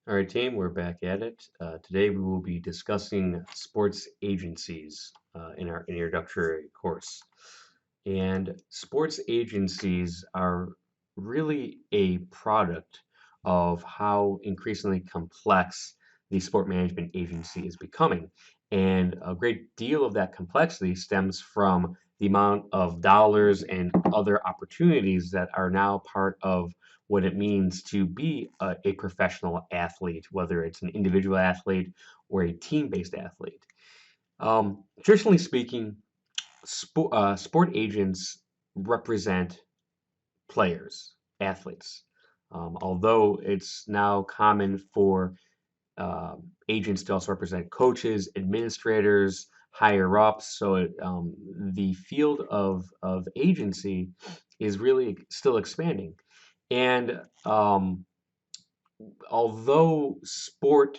All right, team, we're back at it. Today we will be discussing sports agencies in our introductory course. And sports agencies are really a product of how increasingly complex the sport management agency is becoming. And a great deal of that complexity stems from the amount of dollars and other opportunities that are now part of what it means to be a professional athlete, whether it's an individual athlete or a team-based athlete. Traditionally speaking, sport agents represent players, athletes. Although it's now common for agents to also represent coaches, administrators, higher ups. So the field of agency is really still expanding. And although sport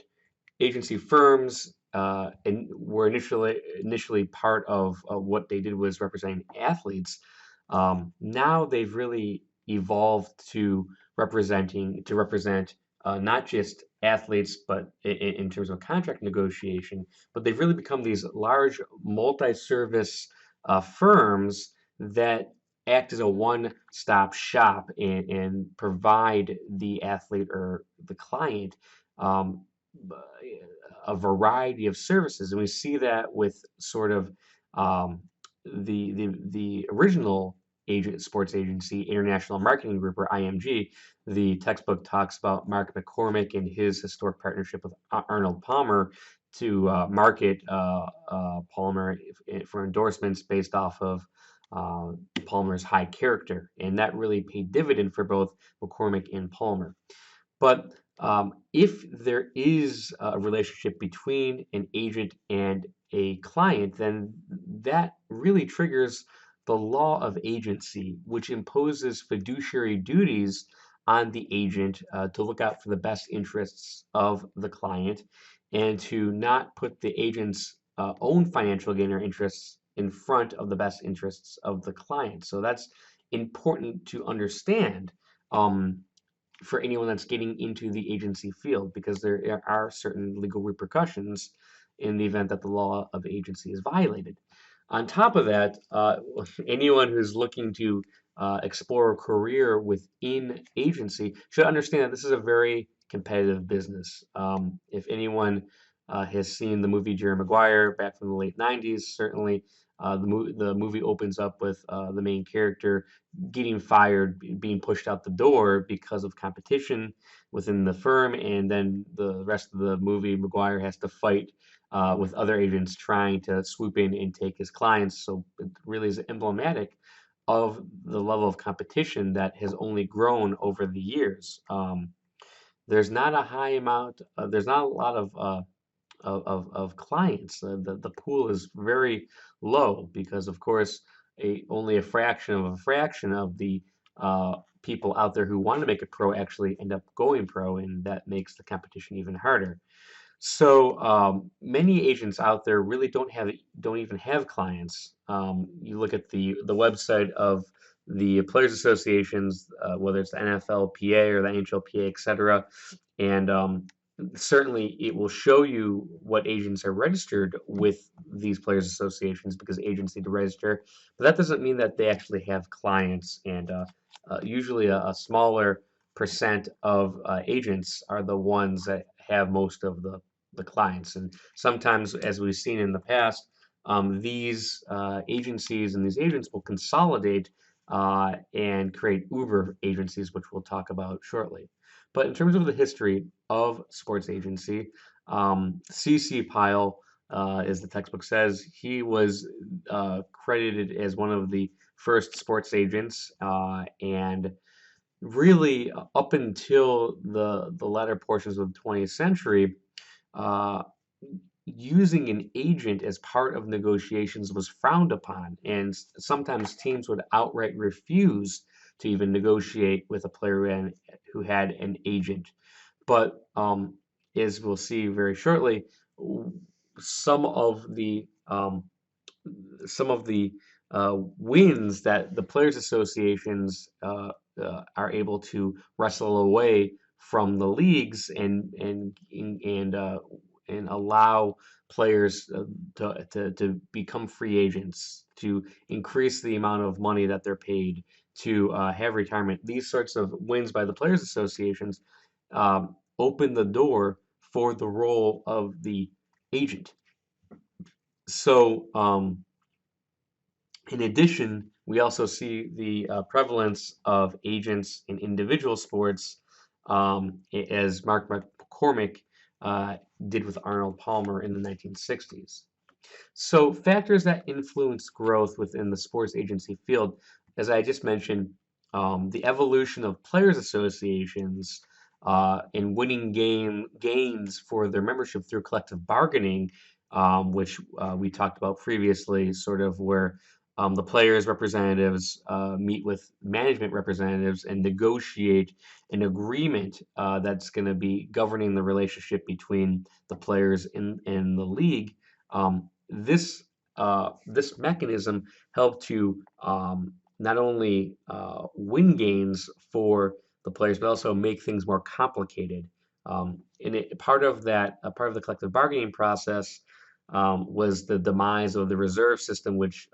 agency firms were initially part of what they did was representing athletes, now they've really evolved to represent not just athletes, but in terms of contract negotiation, but they've really become these large multi-service firms that act as a one-stop shop and provide the athlete or the client um, a variety of services, and we see that with sort of um, the original sports agency, International Marketing Group, or IMG. The textbook talks about Mark McCormick and his historic partnership with Arnold Palmer to market Palmer for endorsements based off of uh, Palmer's high character, and that really paid dividend for both McCormick and Palmer. But if there is a relationship between an agent and a client, then that really triggers the law of agency, which imposes fiduciary duties on the agent to look out for the best interests of the client and to not put the agent's own financial gain or interests in front of the best interests of the client. So that's important to understand. For anyone that's getting into the agency field because there are certain legal repercussions in the event that the law of agency is violated. On top of that, anyone who's looking to explore a career within agency should understand that this is a very competitive business. If anyone has seen the movie Jerry Maguire back from the late 90s, certainly the movie opens up with the main character getting fired, being pushed out the door because of competition within the firm, and then the rest of the movie, McGuire has to fight with other agents trying to swoop in and take his clients. So it really is emblematic of the level of competition that has only grown over the years. There's not a high amount, there's not a lot of clients. The pool is very low because, of course, only a fraction of the people out there who want to make it pro actually end up going pro, and that makes the competition even harder. So many agents out there really don't even have clients. You look at the website of the players associations, whether it's the NFLPA or the NHLPA, etc., and certainly it will show you what agents are registered with these players associations because agents need to register, but that doesn't mean that they actually have clients. And usually a smaller percent of agents are the ones that have most of the clients. And sometimes, as we've seen in the past, these agencies and these agents will consolidate and create Uber agencies, which we'll talk about shortly. But in terms of the history of sports agency, C.C. Pyle, as the textbook says, he was credited as one of the first sports agents, and really up until the latter portions of the 20th century, uh, using an agent as part of negotiations was frowned upon, and sometimes teams would outright refuse to even negotiate with a player who had an agent. But as we'll see very shortly, some of the some of the wins that the players associations are able to wrestle away from the leagues and allow players to become free agents, to increase the amount of money that they're paid, to have retirement. These sorts of wins by the players' associations open the door for the role of the agent. So, in addition, we also see the prevalence of agents in individual sports, as Mark McCormick uh, did with Arnold Palmer in the 1960s. So factors that influence growth within the sports agency field, as I just mentioned, the evolution of players associations and winning gains for their membership through collective bargaining, which we talked about previously, sort of where the players' representatives meet with management representatives and negotiate an agreement that's going to be governing the relationship between the players in the league. This mechanism helped to not only win gains for the players, but also make things more complicated. Part of the collective bargaining process was the demise of the reserve system, which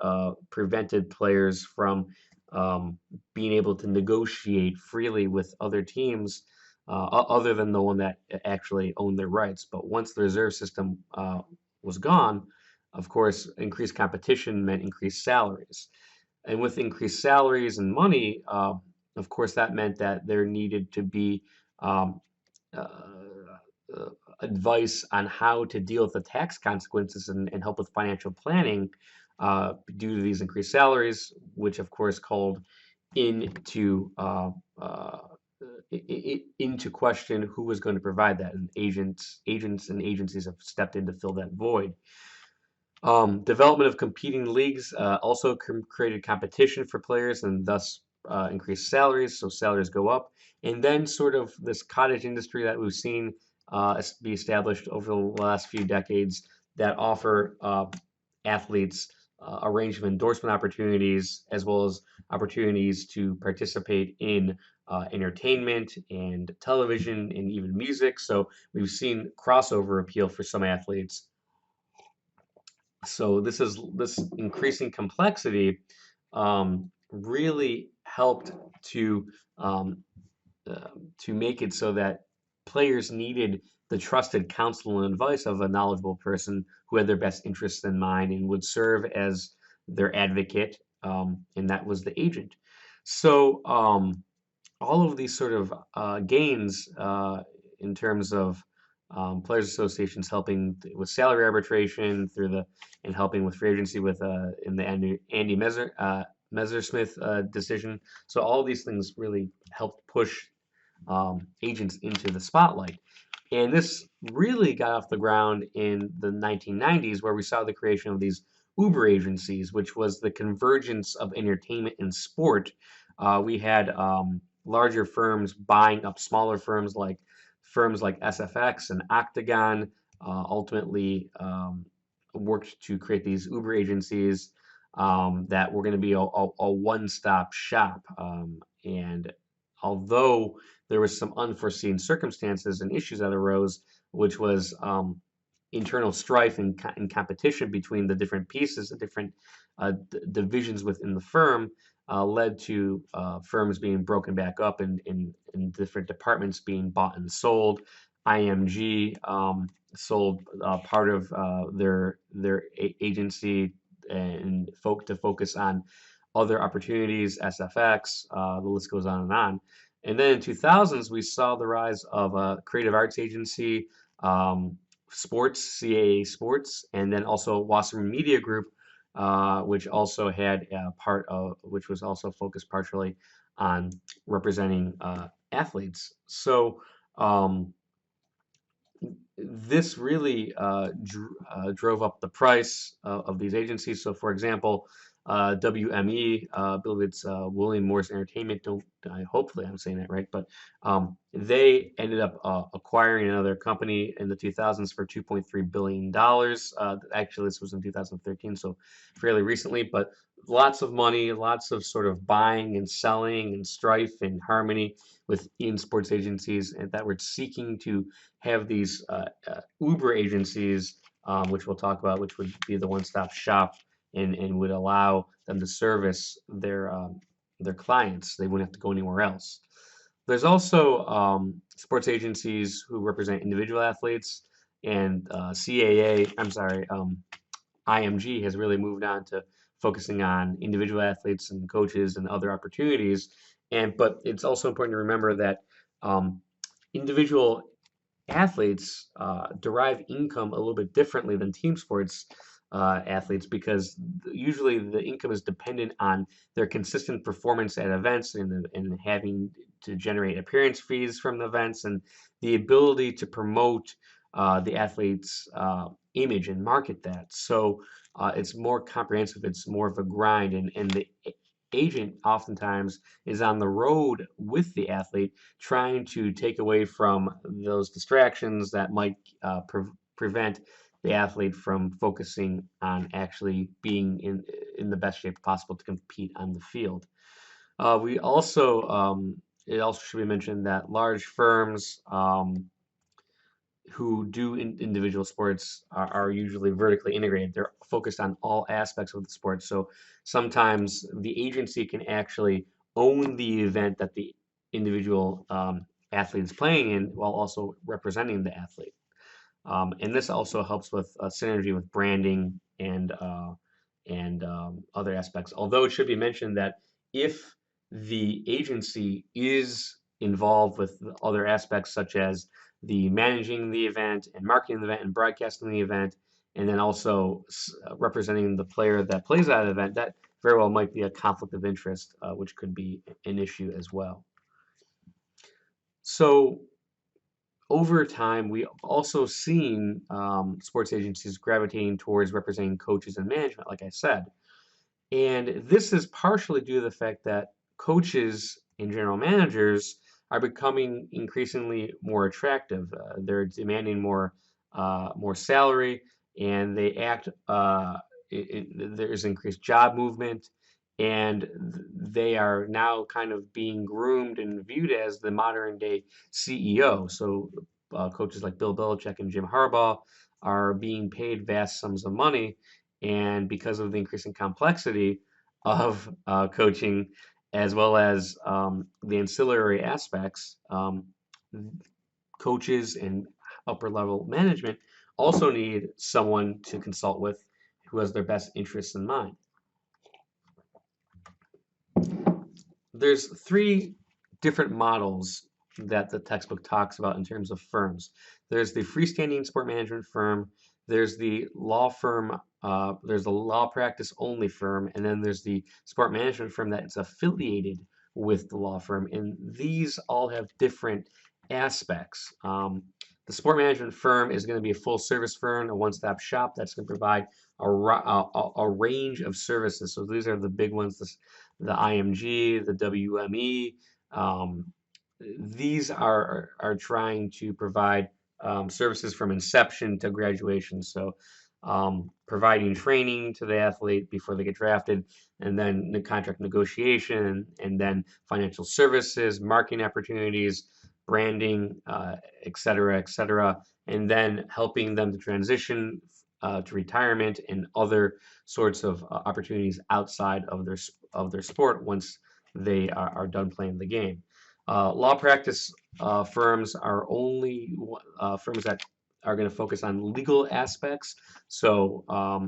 prevented players from um, being able to negotiate freely with other teams, other than the one that actually owned their rights. But once the reserve system was gone, of course, increased competition meant increased salaries. And with increased salaries and money, of course, that meant that there needed to be um, uh, uh, advice on how to deal with the tax consequences and help with financial planning due to these increased salaries, which of course called into uh, into question who was going to provide that, and agents and agencies have stepped in to fill that void. Development of competing leagues also created competition for players and thus increased salaries, so salaries go up. And then, sort of, this cottage industry that we've seen be established over the last few decades that offer athletes a range of endorsement opportunities as well as opportunities to participate in entertainment and television and even music. So, we've seen crossover appeal for some athletes. So this increasing complexity really helped to um, make it so that players needed the trusted counsel and advice of a knowledgeable person who had their best interests in mind and would serve as their advocate, and that was the agent. So all of these sort of gains in terms of players associations helping with salary arbitration through the and helping with free agency with in the Andy Messersmith decision. So all of these things really helped push agents into the spotlight. And this really got off the ground in the 1990s, where we saw the creation of these Uber agencies, which was the convergence of entertainment and sport. We had larger firms buying up smaller firms like SFX and Octagon. Ultimately, worked to create these Uber agencies that were going to be a one-stop shop. And although there was some unforeseen circumstances and issues that arose, which was internal strife and competition between the different pieces, the different divisions within the firm, led to firms being broken back up and different departments being bought and sold. IMG sold part of their agency and to focus on other opportunities, SFX, the list goes on and on. And then in 2000s, we saw the rise of a creative arts agency, sports, CAA Sports, and then also Wasserman Media Group, which also had a part of, which was also focused partially on representing athletes. So this really drove up the price of these agencies. So, for example, WME, I believe it's William Morris Entertainment. Don't hopefully I'm saying that right, but they ended up acquiring another company in the 2000s for $2.3 billion. Actually, this was in 2013, so fairly recently, but lots of money, lots of sort of buying and selling and strife and harmony within sports agencies, and that were seeking to have these Uber agencies, which we'll talk about, which would be the one-stop shop and would allow them to service their clients. They wouldn't have to go anywhere else. There's also sports agencies who represent individual athletes, and CAA, I'm sorry, IMG has really moved on to focusing on individual athletes and coaches and other opportunities. But it's also important to remember that um, individual athletes derive income a little bit differently than team sports athletes, because usually the income is dependent on their consistent performance at events and having to generate appearance fees from the events and the ability to promote the athlete's image and market that. So it's more comprehensive, it's more of a grind, and the agent oftentimes is on the road with the athlete trying to take away from those distractions that might prevent the athlete from focusing on actually being in the best shape possible to compete on the field. We also it also should be mentioned that large firms who do individual sports are usually vertically integrated. They're focused on all aspects of the sport. So sometimes the agency can actually own the event that the individual athlete is playing in while also representing the athlete. And this also helps with synergy with branding and other aspects. Although it should be mentioned that if the agency is involved with other aspects such as the managing the event and marketing the event and broadcasting the event, and then also representing the player that plays that event, that very well might be a conflict of interest, which could be an issue as well. So over time, we have also seen sports agencies gravitating towards representing coaches and management, like I said. And this is partially due to the fact that coaches and general managers are becoming increasingly more attractive. They're demanding more salary, and they act. There's increased job movement, and they are now kind of being groomed and viewed as the modern day CEO. So coaches like Bill Belichick and Jim Harbaugh are being paid vast sums of money, and because of the increasing complexity of coaching, as well as the ancillary aspects, coaches and upper level management also need someone to consult with who has their best interests in mind. There's three different models that the textbook talks about in terms of firms. There's the freestanding sport management firm, there's the law firm, there's the law practice only firm, and then there's the sport management firm that's affiliated with the law firm. And these all have different aspects. The sport management firm is going to be a full service firm, a one-stop shop that's going to provide a range of services. So these are the big ones, the IMG, the WME. Um, these are trying to provide services from inception to graduation. So providing training to the athlete before they get drafted, and then the contract negotiation, and then financial services, marketing opportunities, branding, et cetera, and then helping them to transition to retirement and other sorts of opportunities outside of their sport once they are done playing the game. Law practice firms are only firms that are going to focus on legal aspects. So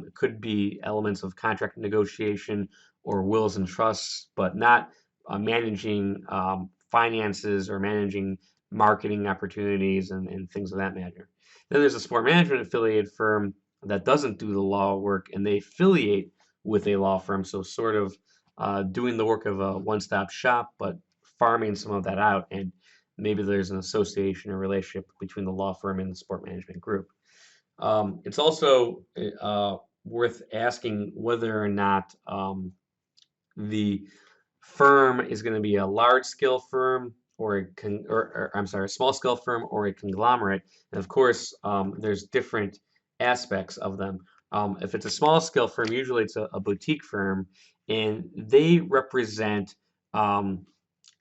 it could be elements of contract negotiation or wills and trusts, but not managing finances or managing marketing opportunities and things of that matter. Then there's a sport management affiliated firm that doesn't do the law work, and they affiliate with a law firm. So sort of doing the work of a one-stop shop, but farming some of that out, and maybe there's an association or relationship between the law firm and the sport management group. It's also worth asking whether or not the firm is going to be a large scale firm or or I'm sorry, a small scale firm or a conglomerate. And of course, there's different aspects of them. If it's a small scale firm, usually it's a boutique firm, and they represent um,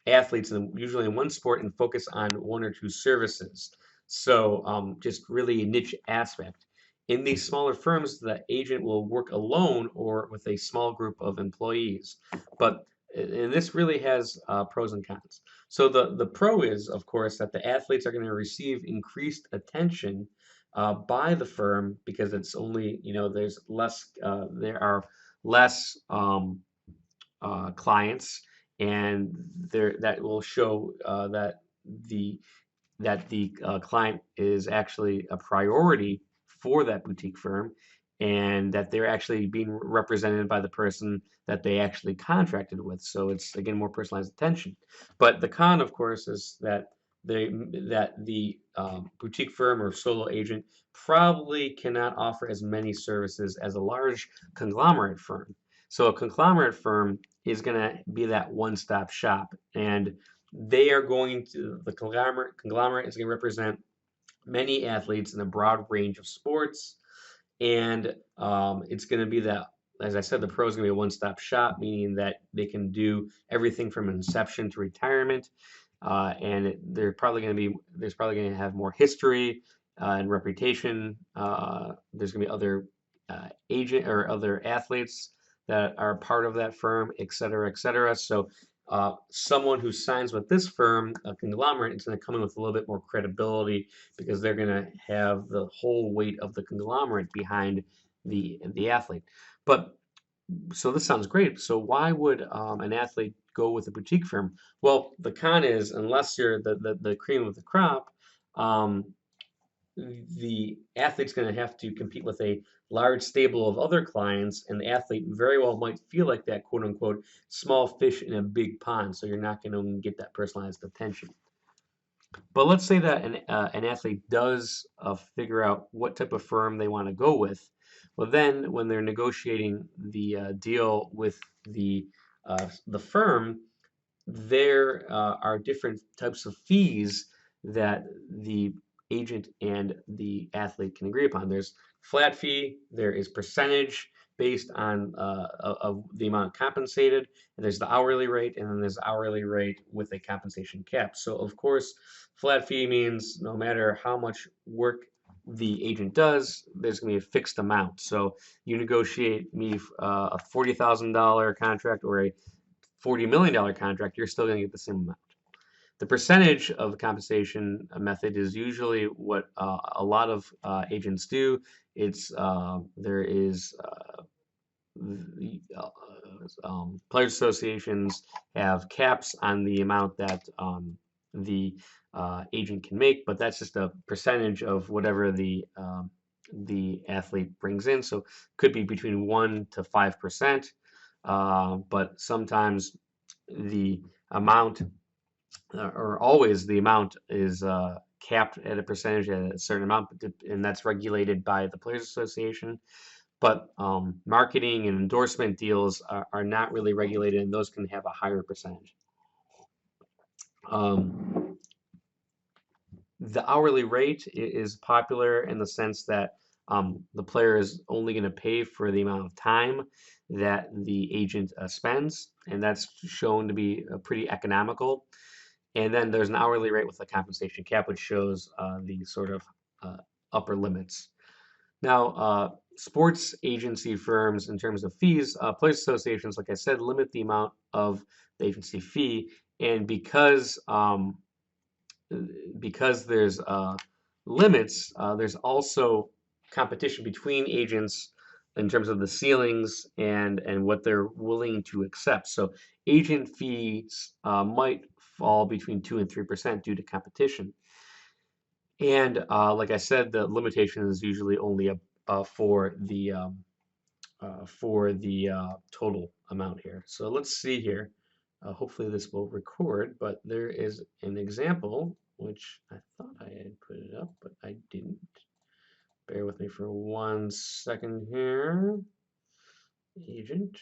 athletes usually in one sport and focus on one or two services. So just really a niche aspect. In these smaller firms, the agent will work alone or with a small group of employees. But and this really has pros and cons. So the pro is, of course, that the athletes are going to receive increased attention by the firm because it's only, there are less clients, and there that will show the that the client is actually a priority for that boutique firm, and that they're actually being represented by the person that they actually contracted with. So it's again more personalized attention. But the con, of course, is that they that the boutique firm or solo agent probably cannot offer as many services as a large conglomerate firm. So a conglomerate firm is going to be that one-stop shop, and the conglomerate is going to represent many athletes in a broad range of sports, and it's going to be that, as I said, the pro is going to be a one-stop shop, meaning that they can do everything from inception to retirement, and there's probably going to have more history and reputation. There's going to be other agent or other athletes that are part of that firm, et cetera, et cetera. So someone who signs with this firm, a conglomerate, is going to come in with a little bit more credibility because they're going to have the whole weight of the conglomerate behind the athlete. But so this sounds great. So why would an athlete go with a boutique firm? Well, the con is unless you're the cream of the crop, um, the athlete's going to have to compete with a large stable of other clients, and the athlete very well might feel like that quote unquote small fish in a big pond. So you're not going to get that personalized attention. But let's say that an athlete does figure out what type of firm they want to go with. Well, then when they're negotiating the deal with the firm, there are different types of fees that the agent and the athlete can agree upon. There's flat fee, there is percentage based on of the amount compensated, and there's the hourly rate, and then there's the hourly rate with a compensation cap. So of course, flat fee means no matter how much work the agent does, there's going to be a fixed amount. So you negotiate me a $40,000 contract or a $40 million contract, you're still going to get the same amount. The percentage of the compensation method is usually what a lot of agents do. It's there is the players associations have caps on the amount that the agent can make, but that's just a percentage of whatever the athlete brings in. So could be between 1 to 5%, but sometimes the amount or always the amount is capped at a percentage at a certain amount, and that's regulated by the Players Association. But marketing and endorsement deals are not really regulated, and those can have a higher percentage. Um, the hourly rate is popular in the sense that the player is only going to pay for the amount of time that the agent spends, and that's shown to be pretty economical. And then there's an hourly rate with a compensation cap, which shows the sort of uh, upper limits. Now, sports agency firms, in terms of fees, players associations, like I said, limit the amount of the agency fee, and because there's limits, there's also competition between agents in terms of the ceilings and what they're willing to accept. So agent fees might fall between 2 and 3% due to competition. And like I said, the limitation is usually only for the total amount here. So let's see here. Hopefully this will record, but there is an example which I thought I had put it up, but I didn't. Bear with with me for 1 second here. Agent.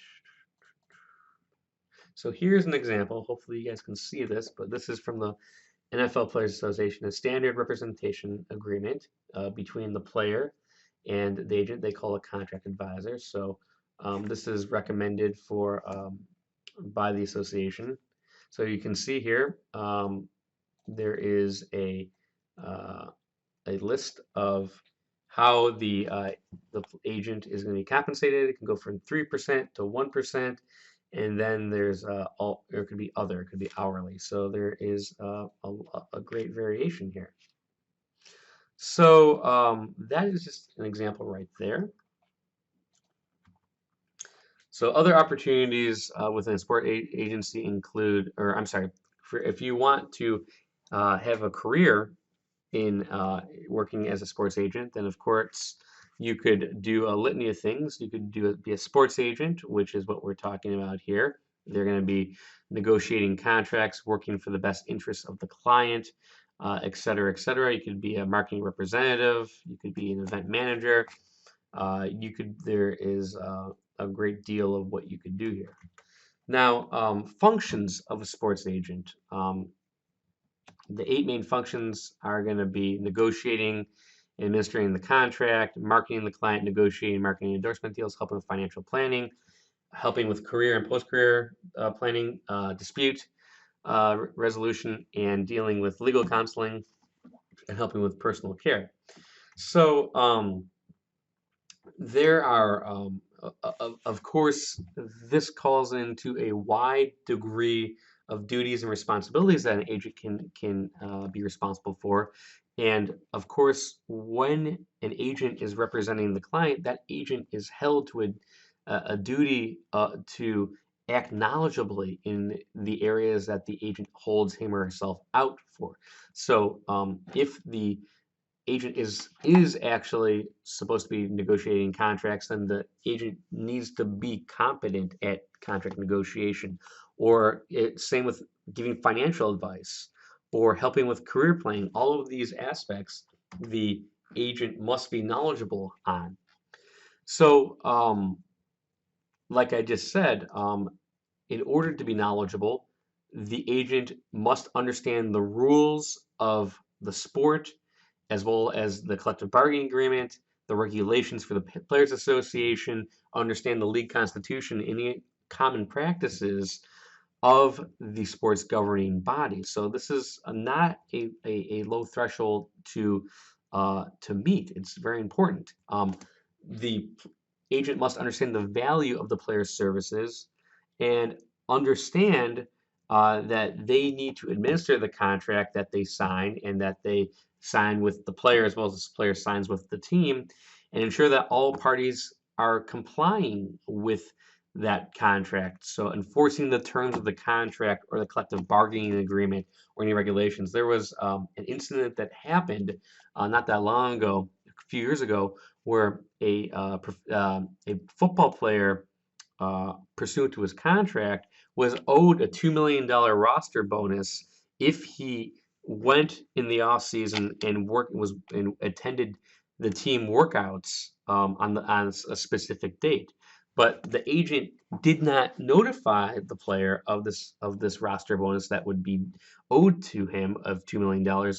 So here's an example. Hopefully you guys can see this, but this is from the NFL Players Association, a standard representation agreement between the player and the agent. They call a contract advisor. So this is recommended for by the association. So you can see here there is uh, a list of how the agent is going to be compensated. It can go from 3% to 1%, and then there's all, or it could be other, it could be hourly. So there is a great variation here. So that is just an example right there. So other opportunities within a sport agency include, or I'm sorry, if you want to have a career in working as a sports agent, then of course you could do a litany of things. You could be a sports agent, which is what we're talking about here. They're going to be negotiating contracts, working for the best interests of the client, et cetera, et cetera. You could be a marketing representative. You could be an event manager. There is a great deal of what you could do here. Now, functions of a sports agent. The 8 main functions are going to be negotiating, administering the contract, marketing the client, negotiating marketing endorsement deals, helping with financial planning, helping with career and post-career planning, dispute resolution, and dealing with legal counseling, and helping with personal care. So there are, of course, this calls into a wide degree of duties and responsibilities that an agent can be responsible for. And of course, when an agent is representing the client, that agent is held to a duty to act knowledgeably in the areas that the agent holds him or herself out for. So if the agent is actually supposed to be negotiating contracts, then the agent needs to be competent at contract negotiation. Or same with giving financial advice or helping with career planning. All of these aspects, the agent must be knowledgeable on. So, like I just said, in order to be knowledgeable, the agent must understand the rules of the sport, as well as the collective bargaining agreement, the regulations for the Players Association, understand the league constitution, and the common practices of the sports governing body. So this is not a low threshold to meet. It's very important. The agent must understand the value of the player's services and understand that they need to administer the contract that they sign and that they sign with the player as well as the player signs with the team, and ensure that all parties are complying with that contract. So enforcing the terms of the contract or the collective bargaining agreement or any regulations. There was an incident that happened not that long ago, a few years ago, where a football player, pursuant to his contract, was owed a $2 million roster bonus if he went in the off season and attended the team workouts on a specific date. But the agent did not notify the player of this roster bonus that would be owed to him of $2 million,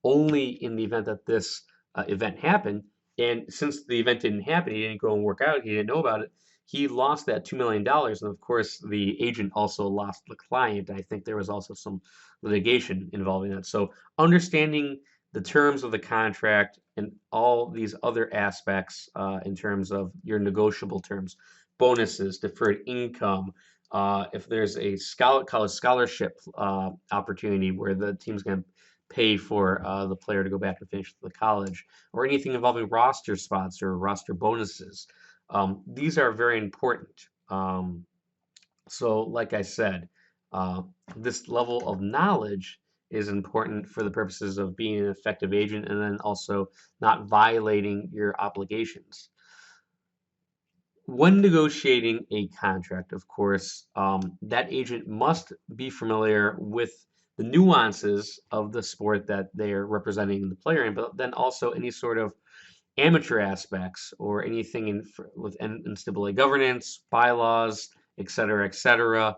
only in the event that this event happened. And since the event didn't happen, he didn't go and work out, he didn't know about it, he lost that $2 million. And of course, the agent also lost the client. I think there was also some litigation involving that. So understanding the terms of the contract and all these other aspects in terms of your negotiable terms, bonuses, deferred income, if there's a college scholarship opportunity where the team's going to pay for the player to go back and finish the college, or anything involving roster spots or roster bonuses. These are very important. So, like I said, this level of knowledge is important for the purposes of being an effective agent and then also not violating your obligations. When negotiating a contract, of course, that agent must be familiar with the nuances of the sport that they are representing the player in, but then also any sort of amateur aspects or anything with NCAA governance, bylaws, et cetera, et cetera.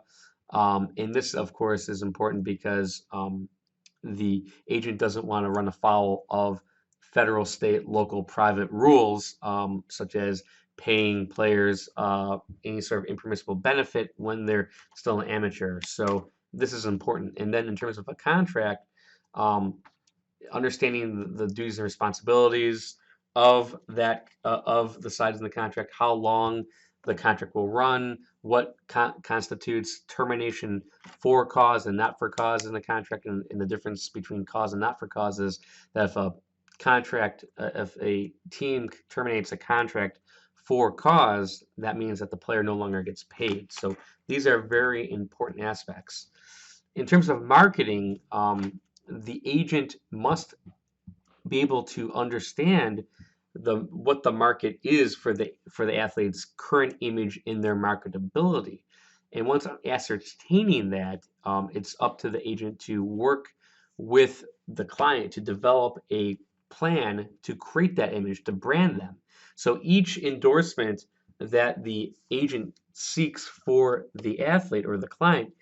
And this, of course, is important because the agent doesn't want to run afoul of federal, state, local, private rules, such as paying players any sort of impermissible benefit when they're still an amateur. So this is important. And then in terms of a contract, um, understanding the duties and responsibilities of the sides in the contract, how long the contract will run, what constitutes termination for cause and not for cause in the contract, and the difference between cause and not for cause is that if a team terminates a contract for cause, that means that the player no longer gets paid. So these are very important aspects. In terms of marketing, the agent must be able to understand what the market is for the athlete's current image in their marketability. And once ascertaining that, it's up to the agent to work with the client to develop a plan to create that image, to brand them. So each endorsement that the agent seeks for the athlete or the client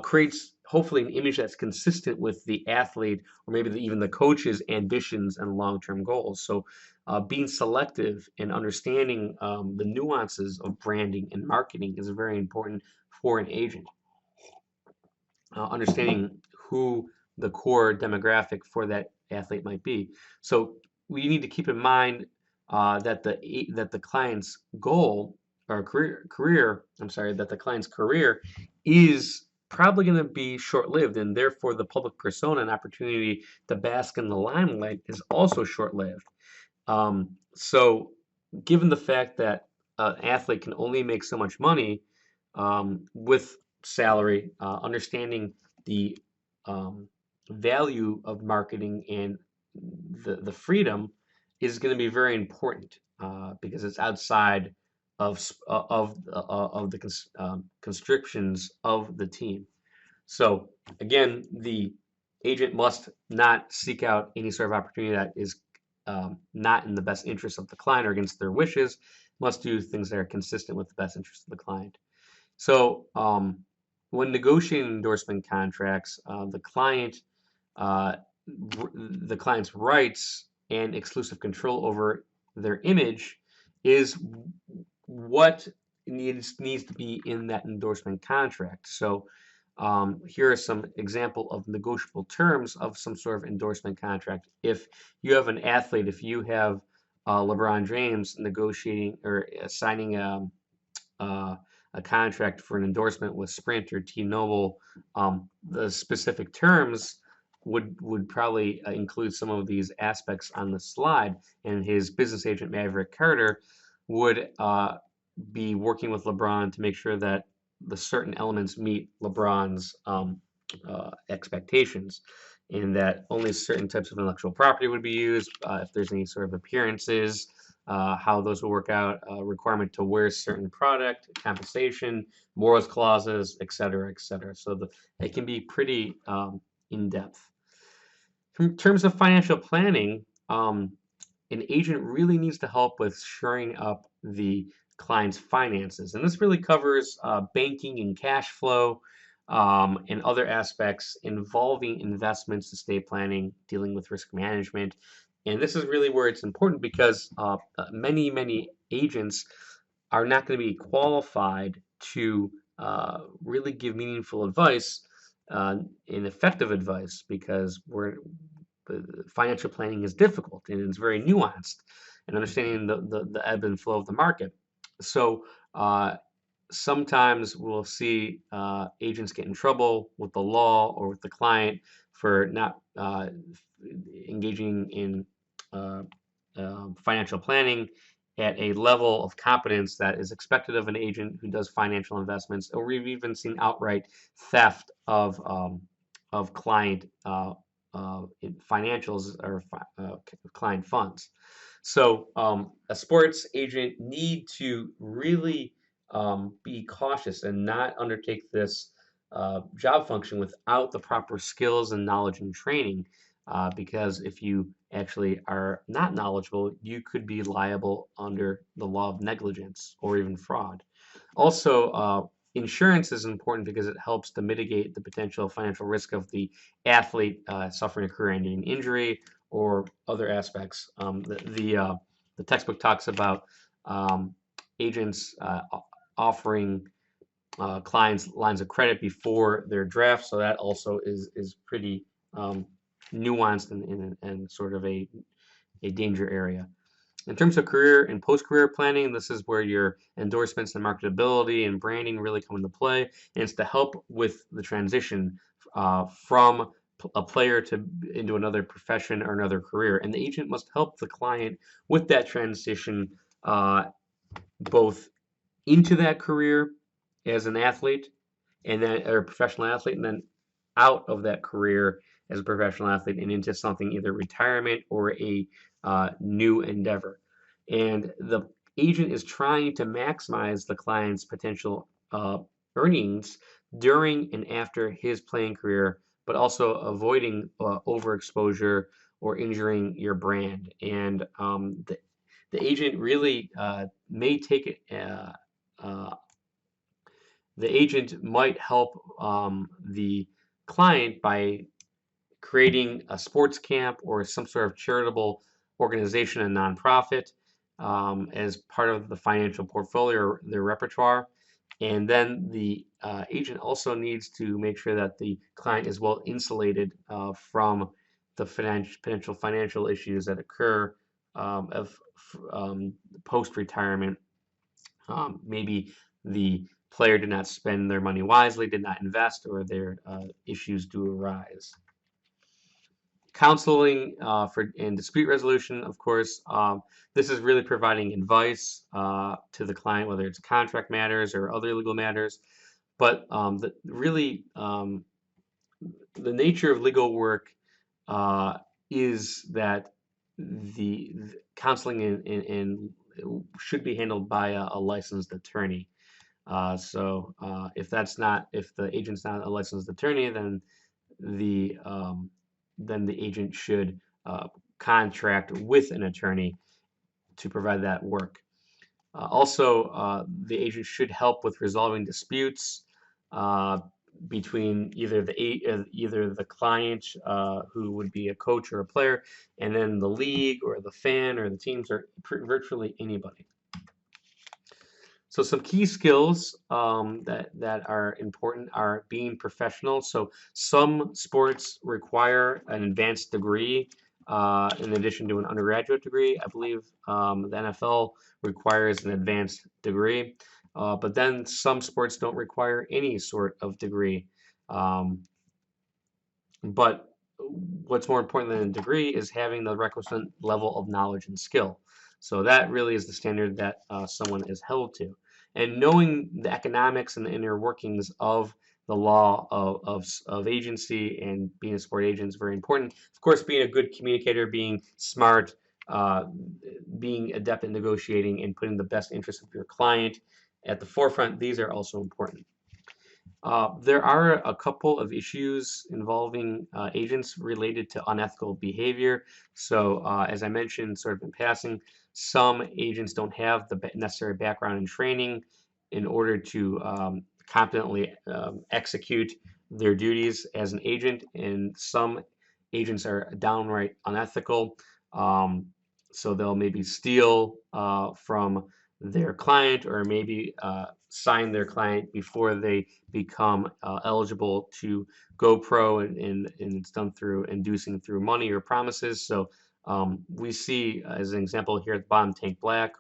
creates hopefully an image that's consistent with the athlete or maybe even the coach's ambitions and long-term goals. So being selective and understanding the nuances of branding and marketing is very important for an agent. Understanding who the core demographic for that athlete might be. So we need to keep in mind that the client's goal or that the client's career is probably going to be short-lived, and therefore the public persona and opportunity to bask in the limelight is also short-lived. So given the fact that an athlete can only make so much money with salary, understanding the um, value of marketing and the freedom is going to be very important because it's outside of the constrictions of the team. So again, the agent must not seek out any sort of opportunity that is not in the best interest of the client or against their wishes. Must do things that are consistent with the best interest of the client. So when negotiating endorsement contracts, uh, the client's rights and exclusive control over their image is what needs to be in that endorsement contract. So here are some example of negotiable terms of some sort of endorsement contract. If you have an athlete, if you have LeBron James negotiating or signing uh, a contract for an endorsement with Sprint or T-Mobile, the specific terms would probably include some of these aspects on the slide. And his business agent Maverick Carter would be working with LeBron to make sure that the certain elements meet LeBron's expectations, and that only certain types of intellectual property would be used. If there's any sort of appearances, how those will work out, requirement to wear certain product, compensation, morals clauses, et cetera, et cetera. So it can be pretty in depth. In terms of financial planning, an agent really needs to help with shoring up the client's finances. And this really covers banking and cash flow and other aspects involving investments, estate planning, dealing with risk management. And this is really where it's important because many agents are not going to be qualified to really give meaningful advice and effective advice because financial planning is difficult and it's very nuanced and understanding the ebb and flow of the market. So sometimes we'll see agents get in trouble with the law or with the client for not engaging in uh, financial planning at a level of competence that is expected of an agent who does financial investments, or we've even seen outright theft of client financials or client funds. So a sports agent need to really be cautious and not undertake this job function without the proper skills and knowledge and training. because if you actually are not knowledgeable, you could be liable under the law of negligence or even fraud. Also, insurance is important because it helps to mitigate the potential financial risk of the athlete suffering a career-ending injury or other aspects. The textbook talks about agents offering clients lines of credit before their draft, so that also is pretty nuanced and sort of a danger area. In terms of career and post-career planning, this is where your endorsements and marketability and branding really come into play, and it's to help with the transition from a player to into another profession or another career. And the agent must help the client with that transition, both into that career as an athlete and then or a professional athlete, and then out of that career as a professional athlete and into something either retirement or a new endeavor. And the agent is trying to maximize the client's potential earnings during and after his playing career, but also avoiding overexposure or injuring your brand. And the agent really may take it. Uh, the agent might help the client by creating a sports camp or some sort of charitable organization, a nonprofit, as part of the financial portfolio or their repertoire. And then the agent also needs to make sure that the client is well insulated from the potential financial issues that occur of post-retirement. Maybe the player did not spend their money wisely, did not invest, or their issues do arise. Counseling for and dispute resolution, of course, this is really providing advice to the client, whether it's contract matters or other legal matters. But the nature of legal work uh, is that the counseling should be handled by a licensed attorney. If the agent's not a licensed attorney, the then the agent should contract with an attorney to provide that work. Also, the agent should help with resolving disputes uh, between either the client, who would be a coach or a player, and then the league or the fan or the teams or virtually anybody. So some key skills that are important are being professional. So some sports require an advanced degree in addition to an undergraduate degree. I believe the NFL requires an advanced degree, but then some sports don't require any sort of degree. Um, but what's more important than a degree is having the requisite level of knowledge and skill. So that really is the standard that someone is held to. And knowing the economics and the inner workings of the law of agency and being a sport agent is very important. Of course, being a good communicator, being smart, uh, being adept at negotiating, and putting the best interest of your client at the forefront, these are also important. There are a couple of issues involving agents related to unethical behavior. So, as I mentioned, sort of in passing, some agents don't have the necessary background and training in order to competently execute their duties as an agent, and some agents are downright unethical. Um, so they'll maybe steal from their client or maybe sign their client before they become eligible to go pro, and it's done through inducing through money or promises. So we see, as an example here at the bottom, Tank Black,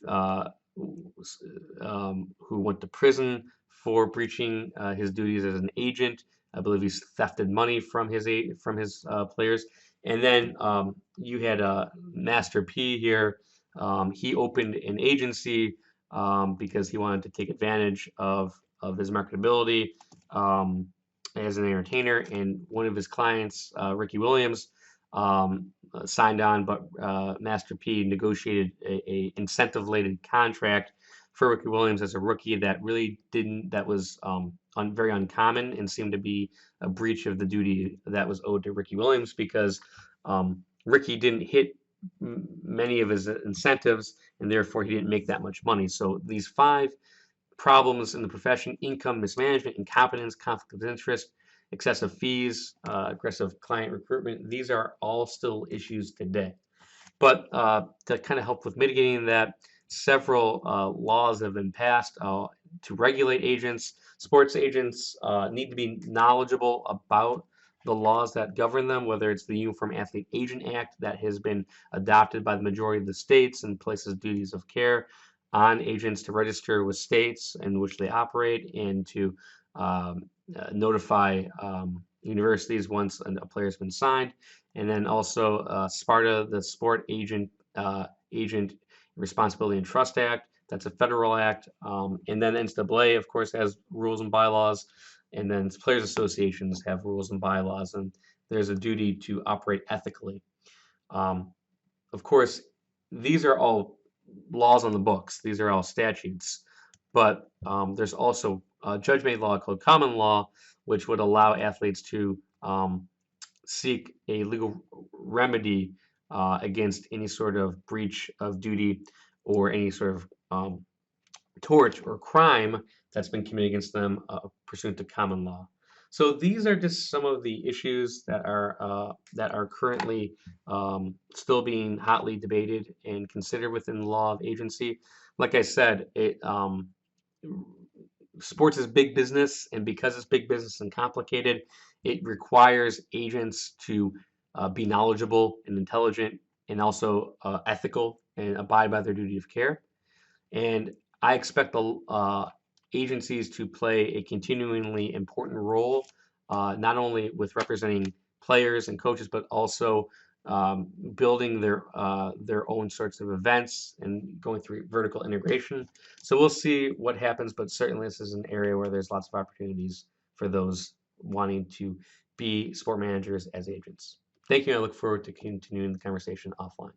uh, who went to prison for breaching his duties as an agent. I believe he's thefted money from his players. And then you had Master P here. He opened an agency because he wanted to take advantage of his marketability as an entertainer. And one of his clients, Ricky Williams, signed on, but Master P negotiated a incentive-related contract for Ricky Williams as a rookie that really didn't, that was very uncommon and seemed to be a breach of the duty that was owed to Ricky Williams because Ricky didn't hit many of his incentives and therefore he didn't make that much money. So these five problems in the profession: income mismanagement, incompetence, conflict of interest, excessive fees, aggressive client recruitment, these are all still issues today. But to kind of help with mitigating that, several laws have been passed to regulate agents. Sports agents need to be knowledgeable about the laws that govern them, whether it's the Uniform Athlete Agent Act that has been adopted by the majority of the states and places duties of care on agents to register with states in which they operate and to notify universities once a player has been signed. And then also SPARTA, the Sport Agent Responsibility and Trust Act. That's a federal act. And then NCAA, of course, has rules and bylaws. And then players associations have rules and bylaws. And there's a duty to operate ethically. Of course, these are all laws on the books. These are all statutes. But there's also a judge-made law called common law, which would allow athletes to seek a legal remedy against any sort of breach of duty or any sort of tort or crime that's been committed against them pursuant to common law. So these are just some of the issues that are currently still being hotly debated and considered within the law of agency. Like I said, sports is big business, and because it's big business and complicated, it requires agents to be knowledgeable and intelligent and also ethical and abide by their duty of care. And I expect the agencies to play a continuingly important role, not only with representing players and coaches, but also building their own sorts of events and going through vertical integration. So we'll see what happens, but certainly this is an area where there's lots of opportunities for those wanting to be sport managers as agents. Thank you. I look forward to continuing the conversation offline.